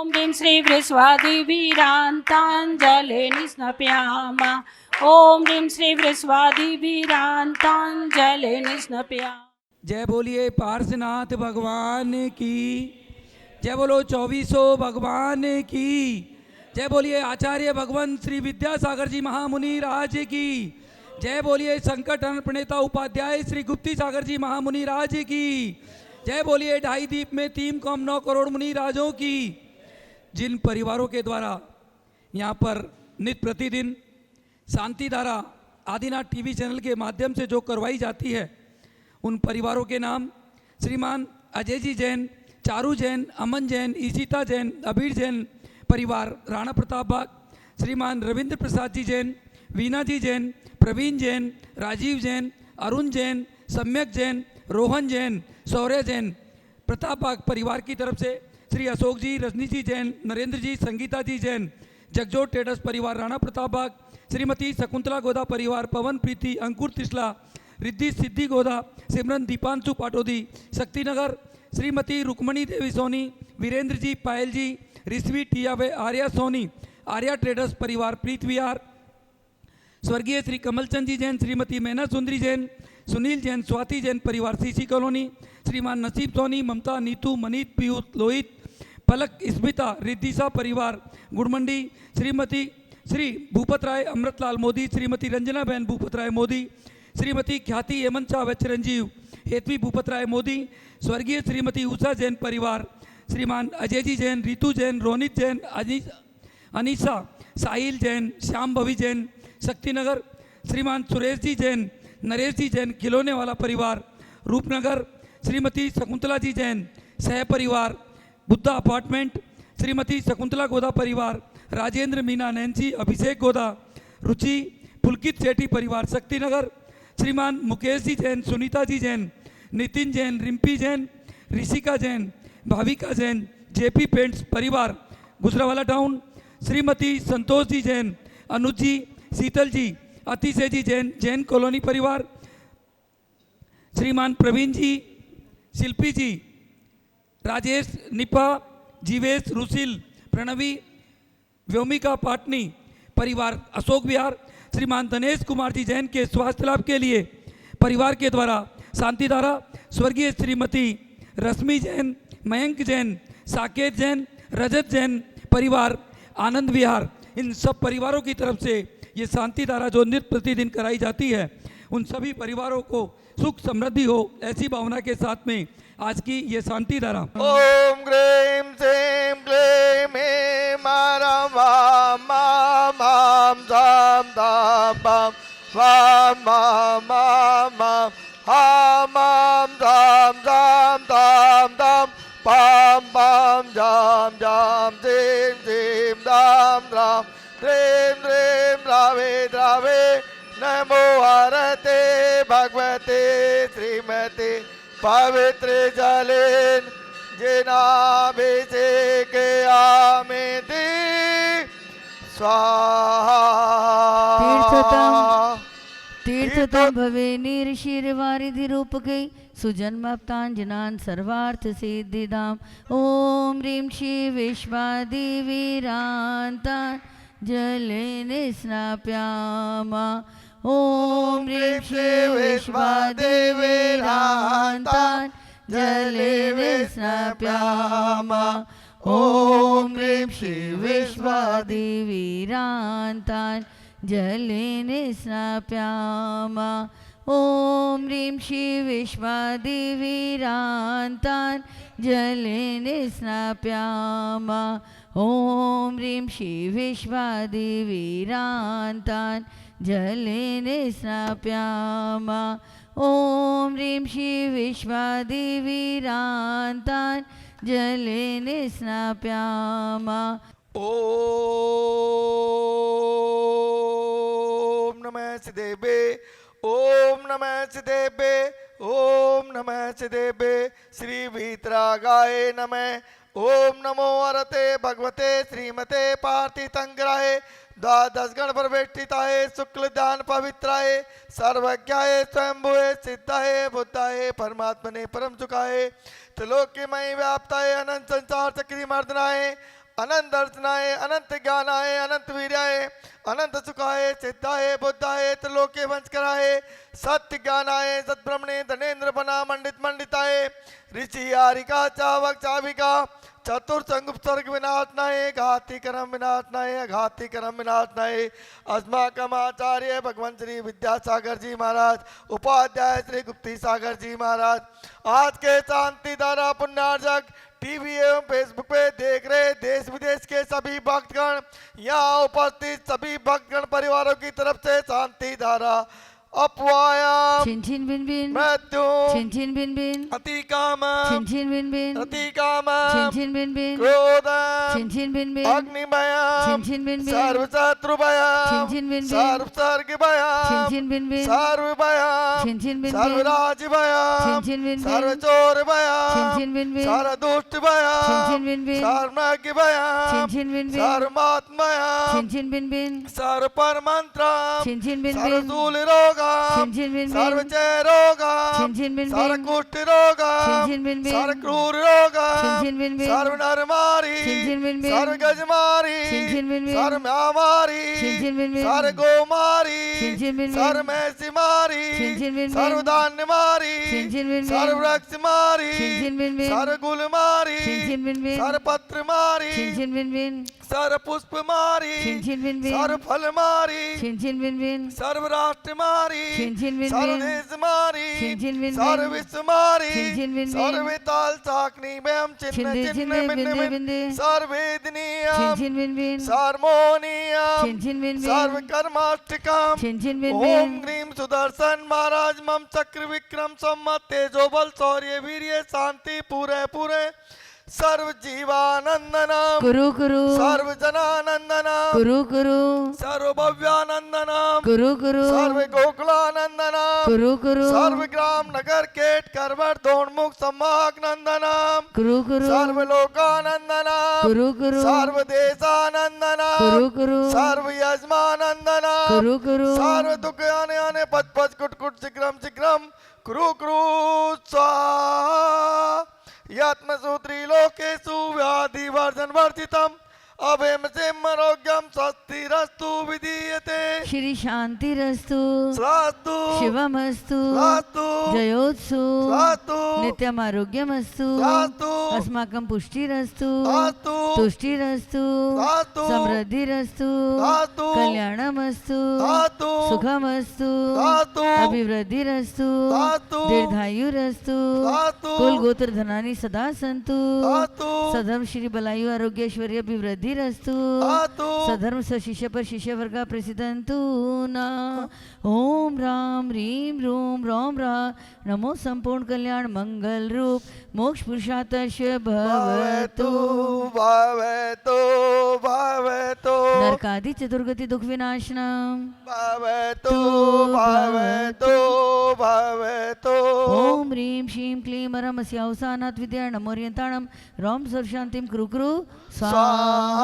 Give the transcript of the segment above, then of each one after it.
ॐ ह्रीं श्री वृस्वादिवीरान्ताञ्जलिं स्नपयामा। ॐ ह्रीं श्री वृस्वादिवीरान्ताञ्जलिं स्नपयामा। जय बोलिए पार्श्वनाथ भगवान की जय। बोलो 2400 भगवान की जय। बोलिए आचार्य भगवंत श्री विद्यासागर जी महामुनि राज की जय। बोलिए संकट हरण प्रणेता उपाध्याय श्री गुप्ती सागर जी महामुनि राज की जय। बोलिए ढाई दीप में 3.9 करोड़ मुनि राजों की। जिन परिवारों के द्वारा यहाँ पर नित्य प्रतिदिन शांति धारा आदिनाथ टीवी चैनल के माध्यम से जो करवाई जाती है, उन परिवारों के नाम श्रीमान अजय जी जैन, चारू जैन, अमन जैन, ईशिता जैन, अबीर जैन परिवार राणा प्रताप बाग, श्रीमान रविंद्र प्रसाद जी जैन, वीना जी जैन, प्रवीण जैन, राजीव जैन, अरुण जैन, सम्यक जैन, रोहन जैन, शौर्य जैन प्रताप बाग परिवार की तरफ से श्री अशोक जी, रजनी जी जैन, नरेंद्र जी, संगीता जी जैन, जगजोत ट्रेडर्स परिवार राणा प्रताप बाग, श्रीमती शकुंतला गोदा परिवार, पवन प्रीति, अंकुर तिसला, रिद्धि सिद्धि गोदा, सिमरन दीपांशु पाटोदी, शक्तिनगर, श्रीमती रुक्मणी देवी सोनी, वीरेंद्र जी, पायल जी, रिश्वी टिया व आर्या सोनी, आर्या ट्रेडर्स परिवार प्रीत विहार, स्वर्गीय श्री कमलचंद जी जैन, श्रीमती मैना सुंदरी जैन, सुनील जैन, स्वाति जैन परिवार सीसी कॉलोनी, श्रीमान नसीब सोनी, ममता, नीतू, मनीत, पीयूष, लोहित, पलक, स्मिता, रिद्धिसा परिवार गुड़मंडी, श्रीमती श्री भूपत राय अमृतलाल मोदी, श्रीमती रंजना बहन भूपत राय मोदी, श्रीमती ख्याति हेमंत शाह व चिरंजीव हेतवी भूपत राय मोदी, स्वर्गीय श्रीमती उषा जैन परिवार, श्रीमान अजय जी जैन, रितु जैन, रोनित जैन, अनीसा, साहिल जैन, श्याम भवी जैन, शक्तिनगर, श्रीमान सुरेश जी जैन, नरेश जी जैन खिलौने वाला परिवार, रूपनगर, श्रीमती शकुंतला जी जैन, सह परिवार बुद्धा अपार्टमेंट, श्रीमती शकुंतला गोदा परिवार, राजेंद्र, मीना, नैन्सी, अभिषेक गोदा, रुचि, पुलकित सेठी परिवार शक्तिनगर, श्रीमान मुकेश जी जैन, सुनीता जी जैन, नितिन जैन, रिम्पी जैन, ऋषिका जैन, भाविका जैन, जेपी पेंट्स परिवार गुजरावाला टाउन, श्रीमती संतोष जी जैन, अनुज जी, शीतल जी, अतिशय जी जैन, जैन कॉलोनी परिवार, श्रीमान प्रवीण जी, शिल्पी जी, राजेश, निपा, जीवेश, रुसिल, प्रणवी, व्योमिका पाटनी परिवार अशोक विहार, श्रीमान दिनेश कुमार जी जैन के स्वास्थ्य लाभ के लिए परिवार के द्वारा शांतिधारा, स्वर्गीय श्रीमती रश्मि जैन, मयंक जैन, साकेत जैन, रजत जैन परिवार आनंद विहार, इन सब परिवारों की तरफ से ये शांतिधारा जो नित्य प्रतिदिन कराई जाती है, उन सभी परिवारों को सुख समृद्धि हो, ऐसी भावना के साथ में आज की ये शांतिधारा। ओम ग्रीं श्रीं क्लीं ऐं मां वां मां धाम धाम वां वां मां मां हां मां धाम धाम धाम धाम पां पां जाम जाम श्रीं श्रीं धाम धाम ह्रीं ह्रीं द्रावे द्रावे नमो हरते भगवते श्रीमते पवित्र जलेन जिनाभिषेक आमिति स्वाहा। तीर्थतम भवे नीरशीर्वारिधि रूपके सुजन्मप्तांजनान् सर्वार्थ सिद्धिदाम। ओम ह्रीं श्री विश्वादिवीरान्तान् जलेन स्नाप्यामा। ओम ह्रीं श्री विश्वादिवीरान्तान् जलेन स्नाप्यामा। ओम ह्रीं श्री विश्वादिवीरान्तान् जलेन स्नाप्यामा। ओम ह्रीं श्री विश्वादिवीरान्तान् जलेन स्नाप्यामा। ओम ह्रीं श्री विश्वादिवीरान्तान् जलेन स्नाप्यामा। ओम ह्रीं श्री विश्वादिवीरान्तान् जलेन स्नाप्यामा। ओम नमः सिद्धेभ्ये ओम नमः सिद्धेभ्ये ओम नमः सिद्धेभ्ये श्री वीतरागाय नमः। ओम नमो हरते भगवते श्रीमते पार्थितंग्राय द्वादश गण प्रवेष्टिताय शुक्ल ध्यान पवित्राय सर्वज्ञाय स्वयंभुए सिद्धाय बुद्धाय परमात्मने परम सुखाय त्रिलोक्यमय व्याप्ताय अनंत संसार चक्री मर्दनाय अनंत दर्शनाय अनंत ज्ञानाय अनंत वीर्याय अनंत सुखाय सिद्धाय बुद्धाय त्रिलोके वंशकराय सत्य ज्ञानाय सद्ब्रह्मणे धनेन्द्र बना मंडित मंडिताय ऋषि आरिका चावक चाविका चतुर्संग विनाशनाय घाति कर्म विनाशनाय घाति कर्म विनाशनाय अस्माकम आचार्य भगवान श्री विद्यासागर जी महाराज उपाध्याय श्री गुप्ती सागर जी महाराज आज के शांति धारा पुण्यार्जक टीवी एवं फेसबुक पे देख रहे देश विदेश के सभी भक्तगण यहाँ उपस्थित सभी भक्तगण परिवारों की तरफ से शांति धारा अपवायाम छिन छिन बिन बिन मृत्यु छिन छिन बिन बिन अतिकाम छिन छिन बिन बिन अतिकाम छिन छिन बिन बिन क्रोध छिन छिन बिन बिन अग्निमयम छिन छिन बिन बिन सर्व शत्रुभयम छिन छिन बिन बिन सर्व सर्गभयम छिन छिन बिन बिन सर्वभयम छिन छिन बिन सर्व बिन राजभयम छिन छिन बिन बिन सर्व चोर छिन भयम छिन बिन बिन सर्व दुष्ट छिन भयम छिन बिन बिन सर्वज्ञ छिन भयम छिन बिन बिन सर्वमात्मयम छिन छिन बिन बिन सर्व परमंत्रम छिन छिन बिन सर्व बिन शूल रोगम छिन छिन बिन सर्व बिन जय रोगम छिन छिन बिन सर्व बिन कुष्ठ रोगम छिन छिन बिन बिन सर्व क्रूर छिन रोगम छिन बिन बिन सर्व नरमारी छिन छिन बिन बिन सर्व गजमारी छिन छिन बिन बिन सर्व म्यामारी छिन छिन बिन बिन सर्व गोमारी छिन छिन बिन बिन सर्व मैसी मारी छिन छिन बिन बिन सर्व धान्य मारी छिन छिन बिन बिन सर्व वृक्ष मारी छिन छिन बिन बिन सर्व गुल मारी छिन छिन बिन बिन सर्व पत्र मारी छिन छिन बिन बिन सर्व पुष्प मारी छिन छिन बिन बिन सर्व फल मारी छिन छिन बिन बिन सर्व राष्ट्र मारी छिन छिन बिन सर्व बिन देश मारी छिन छिन बिन सर्व बिन विश्व मारी छिन छिन बिन बिन सर्व ताल साकनी में हम चिन्ह छिंदे चिन्ह छिंदे बिन्द बिंदे बिंद बिंदे सर्वेदनीयम छिन छिन बिन बिन सर्वमोनियम छिन छिन बिन सर्व बिन कर्माष्टकम छिन छिन बिन ओम बिन ग्रीम सुदर्शन महाराज मम चक्र विक्रम सम्मत तेजो बल शौर्य वीर्य शांति पूरे पूरे सर्व जीवानंदनम कुरु कुरु सर्व जनानंदनम कुरु कुरु सर्व भव्यानंदनम कुरु कुरु सर्व गोकुलानंदनम कुरु कुरु सर्व ग्राम नगर केट करवर दोणमुख सम्माक नंदनम कुरु कुरु सर्व लोकानंदनम कुरु कुरु सर्व देशानंदनम कुरु कुरु सर्व यजमानंदनम कुरु कुरु सर्व दुख आने आने पच पच कुट कुट शीघ्रम शीघ्रम कुरु कुरु स्वाहा यत्मसूत्री लोकेषु व्याधि वर्जन वर्जितम अभेम सिंहरोग्यम स्वस्तिरस्तु विधीयते श्री शांतिरस्तु स्वास्तु शिवमस्तु स्वास्तु जयोत्सु स्वास्तु नित्यम आरोग्यमस्तु स्वास्तु अस्माकं पुष्टिरस्तु स्वास्तु तुष्टिरस्तु स्वास्तु समृद्धिरस्तु स्वास्तु कल्याणमस्तु स्वास्तु सुखमस्तु स्वास्तु अभिवृद्धिरस्तु स्वास्तु दीर्घायुरस्तु स्वास्तु कुल गोत्र धनानि सदा सन्तु स्वास्तु सधर्म श्री बलायु आरोग्य ऐश्वर्य अभिवृद्धिरस्तु स्वास्तु सधर्म सशिष्य पर शिष्य वर्गा प्रसिद्धन्तु न ओम राम ह्रीं रूम रोम रा नमो संपूर्ण कल्याण मंगल रूप मोक्ष पुरुषार्थस्य भवतु भवतु भवतु नरकादि चतुर्गति दुख विनाशनम भवतु भवतु भवतु ओम ह्रीं श्रीं क्लीं रमस्यावसानात् विद्या नमोरियन्ताणं रोम सर्वशान्तिं कुरु कुरु स्वाहा।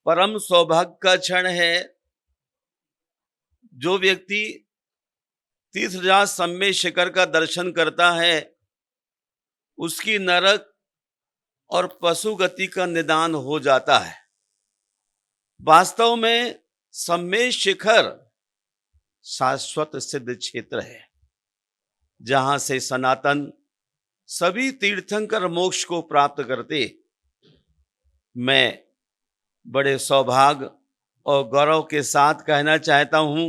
परम सौभाग्य का क्षण है जो व्यक्ति तीर्थराज सम्मेद शिखर का दर्शन करता है, उसकी नरक और पशु गति का निदान हो जाता है। वास्तव में सम्मेद शिखर शाश्वत सिद्ध क्षेत्र है, जहां से सनातन सभी तीर्थंकर मोक्ष को प्राप्त करते। मैं बड़े सौभाग्य और गौरव के साथ कहना चाहता हूं,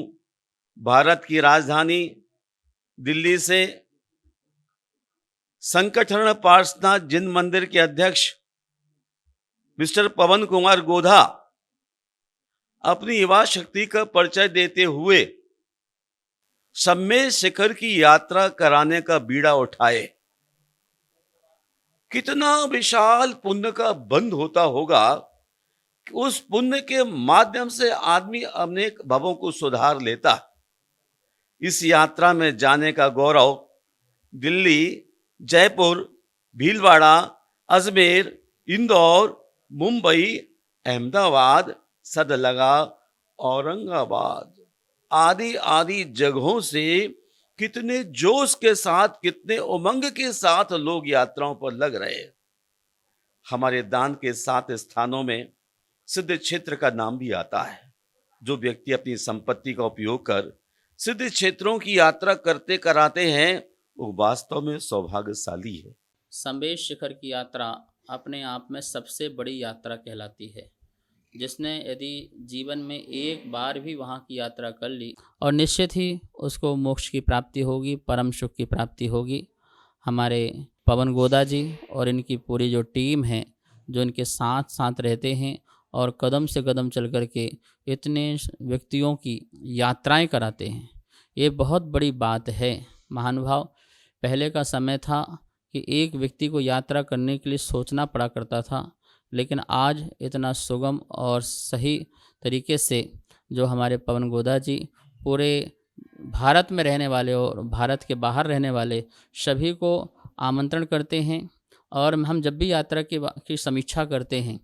भारत की राजधानी दिल्ली से संकटहरण पार्श्वनाथ जिन मंदिर के अध्यक्ष मिस्टर पवन कुमार गोधा अपनी युवा शक्ति का परिचय देते हुए सम्मेद शिखर की यात्रा कराने का बीड़ा उठाए। कितना विशाल पुण्य का बंध होता होगा उस पुण्य के माध्यम से आदमी अनेक भवों को सुधार लेता है। इस यात्रा में जाने का गौरव दिल्ली, जयपुर, भीलवाड़ा, अजमेर, इंदौर, मुंबई, अहमदाबाद, सदलगा, औरंगाबाद आदि आदि जगहों से कितने जोश के साथ, कितने उमंग के साथ लोग यात्राओं पर लग रहे हैं। हमारे दान के 7 स्थानों में सिद्ध क्षेत्र का नाम भी आता है। जो व्यक्ति अपनी संपत्ति का उपयोग कर सिद्ध क्षेत्रों की यात्रा करते कराते हैं वो वास्तव में सौभाग्यशाली है। संबेश शिखर की यात्रा अपने आप में सबसे बड़ी यात्रा कहलाती है। जिसने यदि जीवन में एक बार भी वहाँ की यात्रा कर ली और निश्चित ही उसको मोक्ष की प्राप्ति होगी, परम सुख की प्राप्ति होगी। हमारे पवन गोदा जी और इनकी पूरी जो टीम है, जो इनके साथ साथ रहते हैं और कदम से कदम चल कर के इतने व्यक्तियों की यात्राएं कराते हैं, ये बहुत बड़ी बात है। महानुभाव, पहले का समय था कि एक व्यक्ति को यात्रा करने के लिए सोचना पड़ा करता था, लेकिन आज इतना सुगम और सही तरीके से जो हमारे पवन गोदा जी पूरे भारत में रहने वाले और भारत के बाहर रहने वाले सभी को आमंत्रण करते हैं। और हम जब भी यात्रा की समीक्षा करते हैं,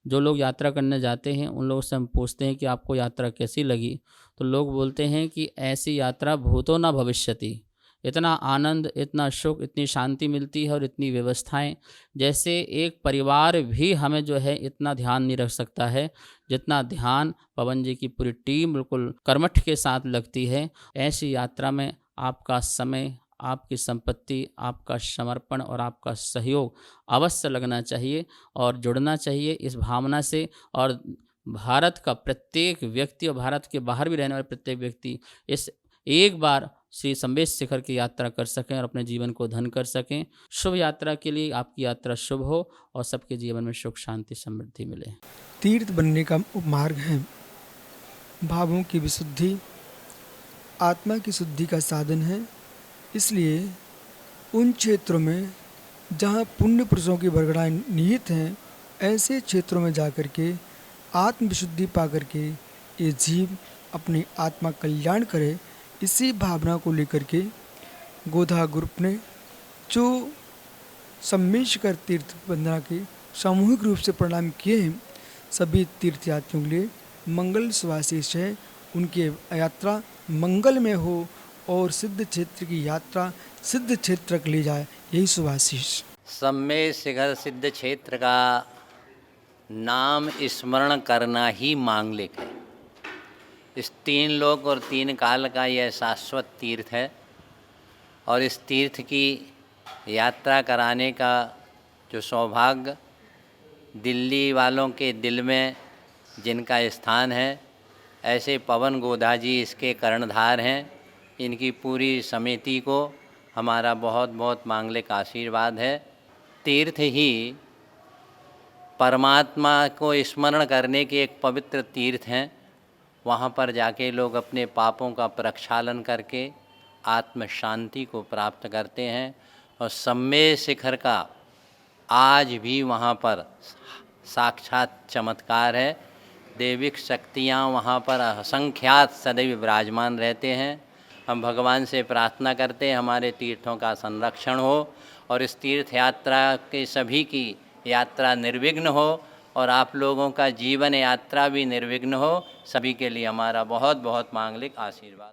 जो लोग यात्रा करने जाते हैं उन लोगों से हम पूछते हैं कि आपको यात्रा कैसी लगी, तो लोग बोलते हैं कि ऐसी यात्रा भूतो न भविष्यति। इतना आनंद, इतना सुख, इतनी शांति मिलती है और इतनी व्यवस्थाएं, जैसे एक परिवार भी हमें जो है इतना ध्यान नहीं रख सकता है जितना ध्यान पवन जी की पूरी टीम बिल्कुल कर्मठ के साथ लगती है। ऐसी यात्रा में आपका समय, आपकी संपत्ति, आपका समर्पण और आपका सहयोग अवश्य लगना चाहिए और जुड़ना चाहिए इस भावना से। और भारत का प्रत्येक व्यक्ति और भारत के बाहर भी रहने वाले प्रत्येक व्यक्ति इस एक बार श्री संबेश शिखर की यात्रा कर सकें और अपने जीवन को धन कर सकें। शुभ यात्रा के लिए आपकी यात्रा शुभ हो और सबके जीवन में सुख, शांति, समृद्धि मिले। तीर्थ बनने का मार्ग है। भावों की विशुद्धि आत्मा की शुद्धि का साधन है। इसलिए उन क्षेत्रों में जहाँ पुण्य पुरुषों की बरगड़ाएँ निहित हैं, ऐसे क्षेत्रों में जाकर के आत्म विशुद्धि पा करके ये जीव अपनी आत्मा कल्याण करे, इसी भावना को लेकर के गोधा ग्रुप ने जो संबेश शिखर तीर्थ वंदना के सामूहिक रूप से प्रणाम किए हैं, सभी तीर्थयात्रियों के लिए मंगल शुभाशीष है। उनकी यात्रा मंगल में हो और सिद्ध क्षेत्र की यात्रा सिद्ध क्षेत्र तक ले जाए, यही शुभाशीष। संबेश शिखर सिद्ध क्षेत्र का नाम स्मरण करना ही मांगलिक है। इस 3 लोक और 3 काल का यह शाश्वत तीर्थ है और इस तीर्थ की यात्रा कराने का जो सौभाग्य दिल्ली वालों के दिल में जिनका स्थान है, ऐसे पवन गोदा जी इसके कर्णधार हैं। इनकी पूरी समिति को हमारा बहुत बहुत मांगलिक आशीर्वाद है। तीर्थ ही परमात्मा को स्मरण करने के एक पवित्र तीर्थ हैं। वहाँ पर जाके लोग अपने पापों का प्रक्षालन करके आत्म शांति को प्राप्त करते हैं। और संबेश शिखर का आज भी वहाँ पर साक्षात चमत्कार है। दैविक शक्तियाँ वहाँ पर असंख्यात सदैव विराजमान रहते हैं। हम भगवान से प्रार्थना करते हैं हमारे तीर्थों का संरक्षण हो और इस तीर्थ यात्रा के सभी की यात्रा निर्विघ्न हो और आप लोगों का जीवन यात्रा भी निर्विघ्न हो। सभी के लिए हमारा बहुत बहुत मांगलिक आशीर्वाद।